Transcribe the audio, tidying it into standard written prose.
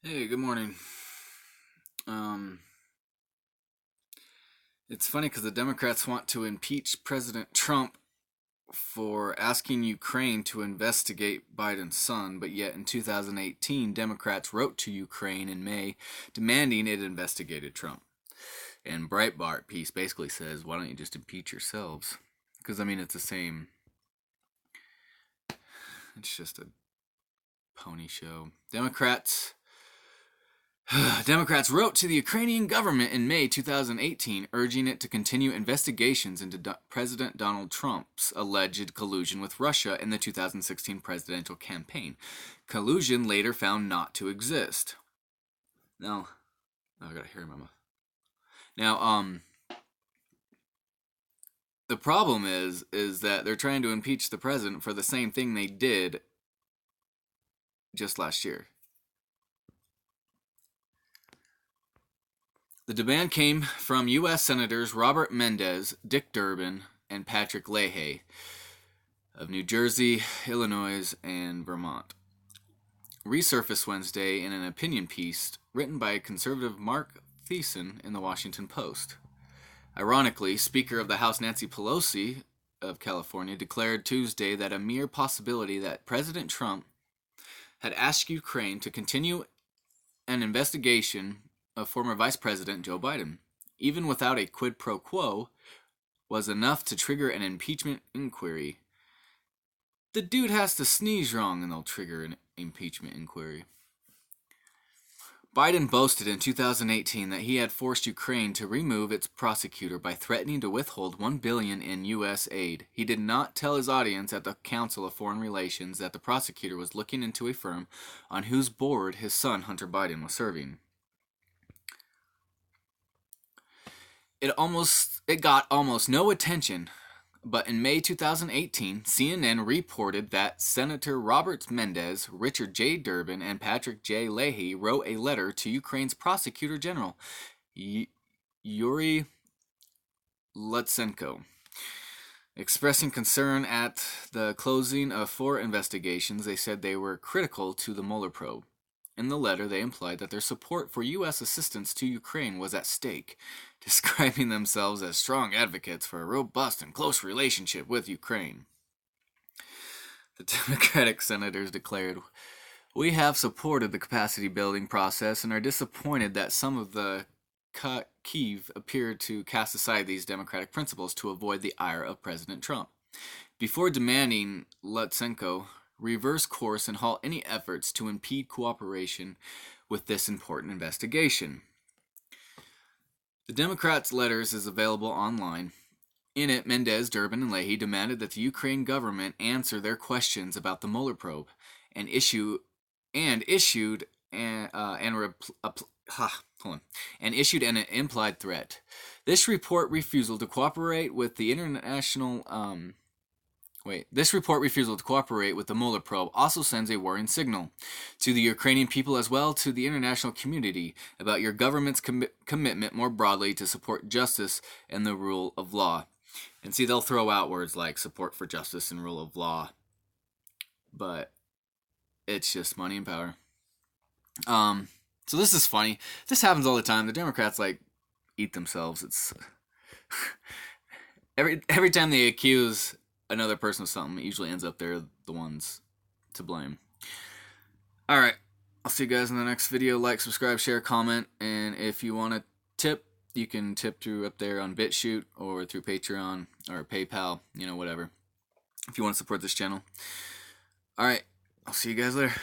Hey, good morning. Um, it's funny because the Democrats want to impeach President Trump for asking Ukraine to investigate Biden's son, but yet in 2018, Democrats wrote to Ukraine in May demanding it investigated Trump. And Breitbart piece basically says, why don't you just impeach yourselves? Because, I mean, it's the same. It's just a pony show. Democrats wrote to the Ukrainian government in May 2018, urging it to continue investigations into President Donald Trump's alleged collusion with Russia in the 2016 presidential campaign. Collusion later found not to exist. Now, I got a hair in my mouth. Now, the problem is that they're trying to impeach the president for the same thing they did just last year. The demand came from U.S. Senators Robert Mendez, Dick Durbin, and Patrick Leahy of New Jersey, Illinois, and Vermont. Resurfaced Wednesday in an opinion piece written by conservative Mark Thiessen in the Washington Post. Ironically, Speaker of the House Nancy Pelosi of California declared Tuesday that a mere possibility that President Trump had asked Ukraine to continue an investigation of former Vice President Joe Biden, even without a quid pro quo, was enough to trigger an impeachment inquiry. The dude has to sneeze wrong and they'll trigger an impeachment inquiry. Biden boasted in 2018 that he had forced Ukraine to remove its prosecutor by threatening to withhold $1 billion in U.S. aid. He did not tell his audience at the Council of Foreign Relations that the prosecutor was looking into a firm on whose board his son Hunter Biden was serving. It got almost no attention, but in May 2018, CNN reported that Senator Robert Mendez, Richard J. Durbin, and Patrick J. Leahy wrote a letter to Ukraine's Prosecutor General, Yuri Lutsenko, expressing concern at the closing of 4 investigations. They said they were critical to the Mueller probe. In the letter, they implied that their support for U.S. assistance to Ukraine was at stake, describing themselves as strong advocates for a robust and close relationship with Ukraine. The Democratic senators declared, "We have supported the capacity building process and are disappointed that some of the Kyiv appeared to cast aside these democratic principles to avoid the ire of President Trump." Before demanding Lutsenko reverse course and halt any efforts to impede cooperation with this important investigation. The Democrats' letters is available online. In it, Mendez, Durbin, and Leahy demanded that the Ukraine government answer their questions about the Mueller probe and issued an implied threat. This report refusal to cooperate with the Mueller probe also sends a worrying signal to the Ukrainian people as well to the international community about your government's commitment more broadly to support justice and the rule of law. And see, they'll throw out words like support for justice and rule of law, but it's just money and power. So this is funny. This happens all the time. The Democrats eat themselves. It's every time they accuse another person of something, it usually ends up they're the ones to blame. Alright, I'll see you guys in the next video. Like, subscribe, share, comment, and if you want to tip, you can tip through up there on BitChute or through Patreon or PayPal, whatever, if you want to support this channel. Alright, I'll see you guys later.